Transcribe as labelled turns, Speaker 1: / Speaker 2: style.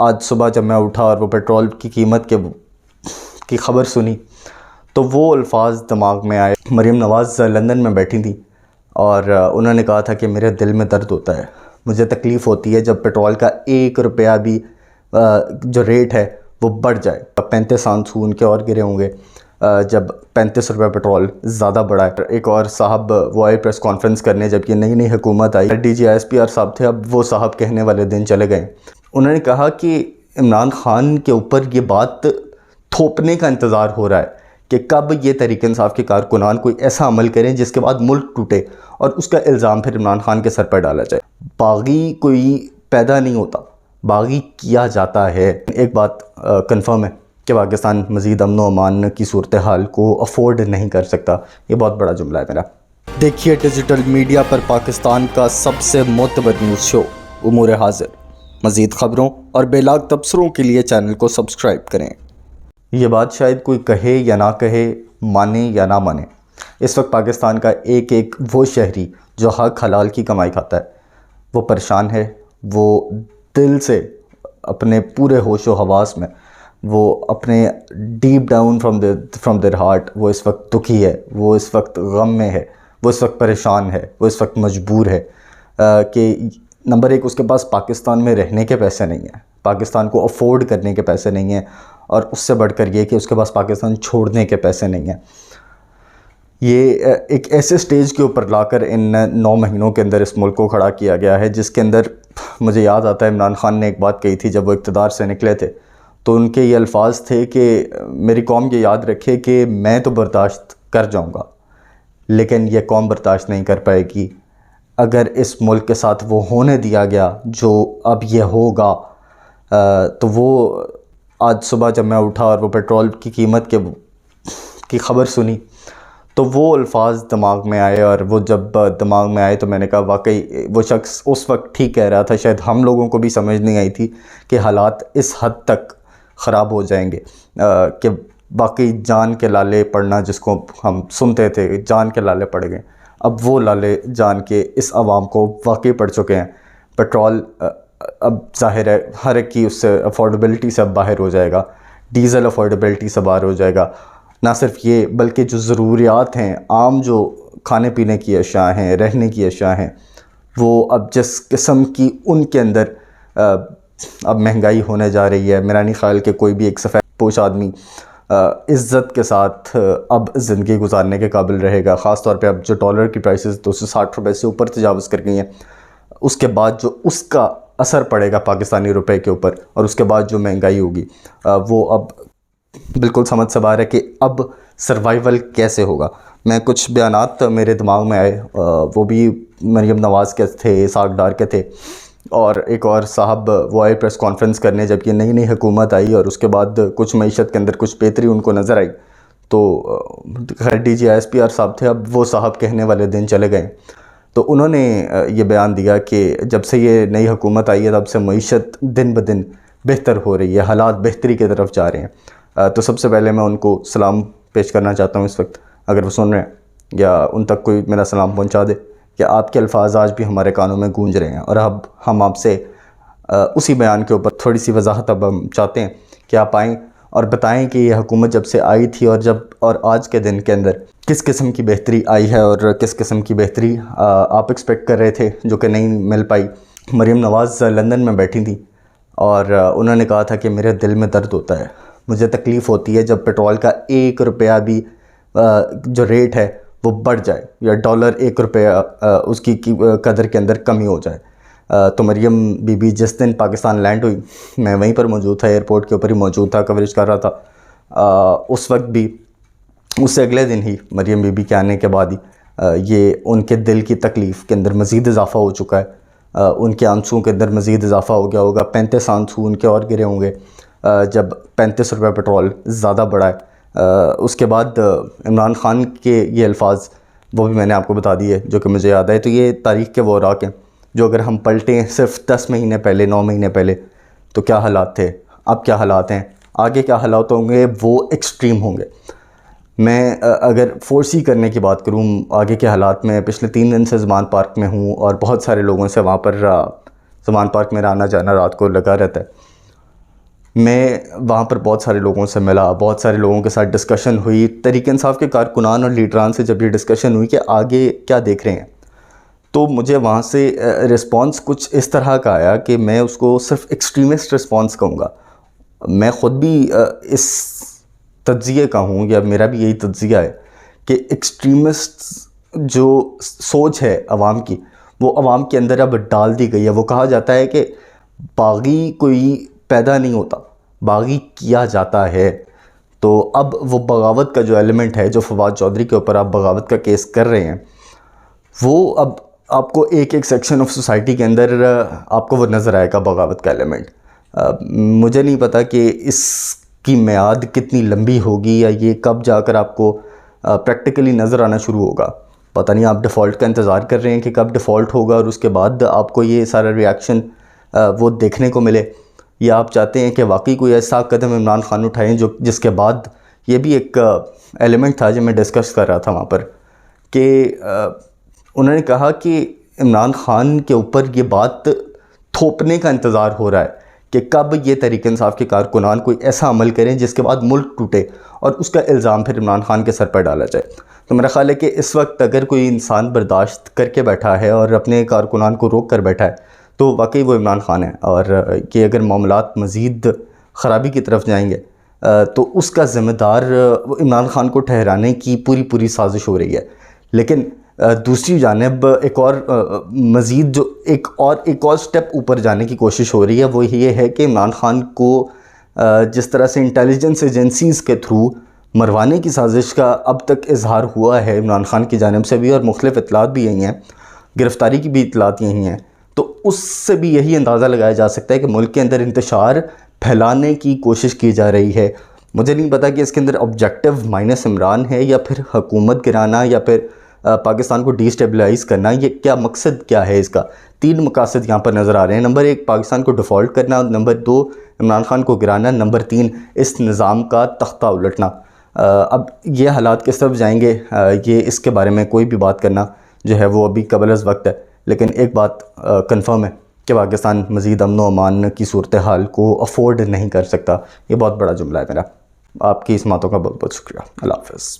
Speaker 1: आज सुबह जब मैं उठा और वो पेट्रोल की कीमत की ख़बर सुनी तो वो अल्फाज दिमाग में आए। मरीम नवाज़ लंदन में बैठी थी और उन्होंने कहा था कि मेरे दिल में दर्द होता है, मुझे तकलीफ़ होती है जब पेट्रोल का 1 रुपया भी जो रेट है वो बढ़ जाए। 35 आंसू उनके और गिरे होंगे जब 35 रुपये पेट्रोल ज़्यादा बढ़ा है। एक और साहब वो आए प्रेस कॉन्फ्रेंस करने जब ये नई हुकूमत आई, DGISPR साहब थे, अब वो साहब कहने वाले दिन चले गए। उन्होंने कहा कि इमरान ख़ान के ऊपर ये बात थोपने का इंतज़ार हो रहा है कि कब ये तहरीक इंसाफ के कारकुनान कोई ऐसा अमल करें जिसके बाद मुल्क टूटे और उसका इल्ज़ाम फिर इमरान ख़ान के सर पर डाला जाए। बागी कोई पैदा नहीं होता, बागी किया जाता है। एक बात कंफर्म है कि पाकिस्तान मज़ीद अमन व अमान की सूरत हाल को अफोर्ड नहीं कर सकता। ये बहुत बड़ा जुमला है मेरा। देखिए डिजिटल मीडिया पर पाकिस्तान का सबसे मोतबर न्यूज़ शो उमूर हाजिर। मज़ीद ख़बरों और बेलाग तबसरों के लिए चैनल को सब्सक्राइब करें। ये बात शायद कोई कहे या ना कहे, माने या ना माने, इस वक्त पाकिस्तान का एक एक वो शहरी जो हक हलाल की कमाई खाता है वो परेशान है। वो दिल से अपने पूरे होशो हवास में, वो अपने deep down from their heart वो इस वक्त दुखी है, वो इस वक्त गम में है, वो इस वक्त परेशान है, वो इस वक्त मजबूर है कि नंबर एक उसके पास पाकिस्तान में रहने के पैसे नहीं हैं, पाकिस्तान को अफोर्ड करने के पैसे नहीं हैं, और उससे बढ़कर ये कि उसके पास पाकिस्तान छोड़ने के पैसे नहीं हैं। ये एक ऐसे स्टेज के ऊपर लाकर इन 9 महीनों के अंदर इस मुल्क को खड़ा किया गया है जिसके अंदर मुझे याद आता है इमरान ख़ान ने एक बात कही थी जब वो इक़्तिदार से निकले थे, तो उनके ये अल्फाज थे कि मेरी कौम ये याद रखे कि मैं तो बर्दाश्त कर जाऊँगा लेकिन ये कौम बर्दाश्त नहीं कर पाएगी अगर इस मुल्क के साथ वो होने दिया गया जो अब ये होगा। तो वो आज सुबह जब मैं उठा और वो पेट्रोल की कीमत की ख़बर सुनी तो वो अल्फाज दिमाग में आए, और वो जब दिमाग में आए तो मैंने कहा वाकई वो शख्स उस वक्त ठीक कह रहा था। शायद हम लोगों को भी समझ नहीं आई थी कि हालात इस हद तक ख़राब हो जाएंगे कि बाकी जान के लाले पड़ना जिसको हम सुनते थे, जान के लाले पड़ गए। अब वो लाले जान के इस आवाम को वाकई पड़ चुके हैं। पेट्रोल अब ज़ाहिर है हर एक की उससे अफोर्डेबिलिटी से अब बाहर हो जाएगा, डीज़ल अफोर्डेबिलिटी से बाहर हो जाएगा। ना सिर्फ ये बल्कि जो ज़रूरियात हैं, आम जो खाने पीने की अशिया हैं, रहने की अशिया हैं, वो अब जिस किस्म की उनके अंदर अब महंगाई होने जा रही है, मेरा नहीं ख्याल कि कोई भी एक सफ़ेद पोश आदमी इज़्ज़त के साथ अब ज़िंदगी गुजारने के काबिल रहेगा। ख़ास तौर पे अब जो डॉलर की प्राइसेस 260 रुपये से ऊपर तजावज़ कर गई हैं, उसके बाद जो उसका असर पड़ेगा पाकिस्तानी रुपए के ऊपर और उसके बाद जो महंगाई होगी वो अब बिल्कुल समझ से बाहर है कि अब सर्वाइवल कैसे होगा। मैं कुछ बयानात मेरे दिमाग में आए, वो भी मरीम नवाज़ के थे, इसाक डार के थे, और एक और साहब वो आए प्रेस कॉन्फ्रेंस करने जब ये नई हुकूमत आई और उसके बाद कुछ मईशत के अंदर कुछ बेहतरी उनको नज़र आई। तो खैर DGISPR साहब थे, अब वो साहब कहने वाले दिन चले गए। तो उन्होंने ये बयान दिया कि जब से ये नई हुकूमत आई है तब से मईशत दिन ब दिन बेहतर हो रही है, हालात बेहतरी की तरफ जा रहे हैं। तो सबसे पहले मैं उनको सलाम पेश करना चाहता हूँ इस वक्त, अगर वो सुन रहे हैं या उन तक कोई मेरा सलाम पहुँचा दे कि आपके अल्फाज आज भी हमारे कानों में गूंज रहे हैं। और अब हम आपसे उसी बयान के ऊपर थोड़ी सी वजाहत अब हम चाहते हैं कि आप आएँ और बताएं कि ये हुकूमत जब से आई थी और आज के दिन के अंदर किस किस्म की बेहतरी आई है और किस किस्म की बेहतरी आप एक्सपेक्ट कर रहे थे जो कि नहीं मिल पाई। मरीम नवाज़ लंदन में बैठी थी और उन्होंने कहा था कि मेरे दिल में दर्द होता है, मुझे तकलीफ़ होती है जब पेट्रोल का 1 रुपया भी जो रेट है वो बढ़ जाए या डॉलर 1 रुपया उसकी कदर के अंदर कमी हो जाए। तो मरीम बीबी जिस दिन पाकिस्तान लैंड हुई मैं वहीं पर मौजूद था, एयरपोर्ट के ऊपर ही मौजूद था, कवरेज कर रहा था। उस वक्त भी उससे अगले दिन ही मरीम बीबी के आने के बाद ही ये उनके दिल की तकलीफ़ के अंदर मज़ीद इजाफ़ा हो चुका है, उनके आंसुओं के अंदर मज़ीद इजाफ़ा हो गया होगा। 35 आंसू उनके और गिरे होंगे जब 35 रुपये पेट्रोल ज़्यादा बढ़ा है। उसके बाद इमरान ख़ान के ये अल्फाज वो भी मैंने आपको बता दिए जो कि मुझे याद है। तो ये तारीख़ के वो औराक हैं जो अगर हम पलटें सिर्फ 10 महीने पहले, 9 महीने पहले, तो क्या हालात थे, अब क्या हालात हैं, आगे क्या हालात होंगे, वो एक्सट्रीम होंगे। मैं अगर फोर्सी करने की बात करूँ आगे के हालात में, पिछले 3 दिन से ज़मान पार्क में हूँ और बहुत सारे लोगों से वहाँ पर ज़मान पार्क में आना जाना रात को लगा रहता है। मैं वहाँ पर बहुत सारे लोगों से मिला, बहुत सारे लोगों के साथ डिस्कशन हुई। तहरीक इंसाफ के कारकुनान और लीडरान से जब ये डिस्कशन हुई कि आगे क्या देख रहे हैं, तो मुझे वहाँ से रिस्पांस कुछ इस तरह का आया कि मैं उसको सिर्फ एक्सट्रीमिस्ट रिस्पांस कहूँगा। मैं ख़ुद भी इस तज्ज़िये का हूँ, या मेरा भी यही तज्ज़िया है कि एक्सट्रीमिस्ट जो सोच है अवाम की, वो अवाम के अंदर अब डाल दी गई है। वो कहा जाता है कि बागी कोई पैदा नहीं होता, बागी किया जाता है। तो अब वो बगावत का जो एलिमेंट है, जो फवाद चौधरी के ऊपर आप बगावत का केस कर रहे हैं, वो अब आपको एक एक सेक्शन ऑफ सोसाइटी के अंदर आपको वो नज़र आएगा बगावत का एलिमेंट। मुझे नहीं पता कि इसकी मियाद कितनी लंबी होगी, या ये कब जाकर आपको प्रैक्टिकली नज़र आना शुरू होगा। पता नहीं, आप डिफ़ॉल्ट का इंतज़ार कर रहे हैं कि कब डिफ़ॉल्ट होगा और उसके बाद आपको ये सारा रिएक्शन वो देखने को मिले, या आप चाहते हैं कि वाकई कोई ऐसा कदम इमरान खान उठाएं जो जिसके बाद, ये भी एक एलिमेंट था जो मैं डिस्कस कर रहा था वहाँ पर, कि उन्होंने कहा कि इमरान खान के ऊपर ये बात थोपने का इंतज़ार हो रहा है कि कब ये तहरीक इंसाफ के कारकुनान कोई ऐसा अमल करें जिसके बाद मुल्क टूटे और उसका इल्ज़ाम फिर इमरान खान के सर पर डाला जाए। तो मेरा ख़्याल है कि इस वक्त अगर कोई इंसान बर्दाश्त करके बैठा है और अपने कारकुनान को रोक कर बैठा है, तो वाकई वो इमरान खान है। और कि अगर मामलात मज़ीद ख़राबी की तरफ जाएंगे तो उसका ज़िम्मेदार इमरान खान को ठहराने की पूरी साजिश हो रही है। लेकिन दूसरी जानिब एक और मज़ीद जो एक और स्टेप ऊपर जाने की कोशिश हो रही है, वो ये है कि इमरान खान को जिस तरह से इंटेलिजेंस एजेंसीज़ के थ्रू मरवाने की साजिश का अब तक इजहार हुआ है इमरान खान की जानिब से भी, और मुख्तलिफ़ इतलात भी यही हैं, गिरफ़्तारी की भी इतलात यही हैं, तो उससे भी यही अंदाज़ा लगाया जा सकता है कि मुल्क के अंदर इंतशार फैलाने की कोशिश की जा रही है। मुझे नहीं पता कि इसके अंदर ऑब्जेक्टिव माइनस इमरान है, या फिर हुकूमत गिराना, या फिर पाकिस्तान को डिस्टेबलाइज़ करना। ये क्या मकसद क्या है इसका? 3 मकासद यहाँ पर नज़र आ रहे हैं। नंबर 1, पाकिस्तान को डिफ़ॉल्ट करना, नंबर 2, इमरान खान को गिराना, नंबर 3, इस निज़ाम का तख्ता उलटना। अब ये हालात किस तरफ जाएंगे, ये इसके बारे में कोई भी बात करना जो है वो अभी कबल अज़ वक्त है। लेकिन एक बात कंफर्म है कि पाकिस्तान मज़ीद अमन व अमान की सूरत हाल को अफोर्ड नहीं कर सकता। ये बहुत बड़ा जुमला है मेरा। आपकी इस बातों का बहुत बहुत शुक्रिया। अल्लाह हाफ़िज़।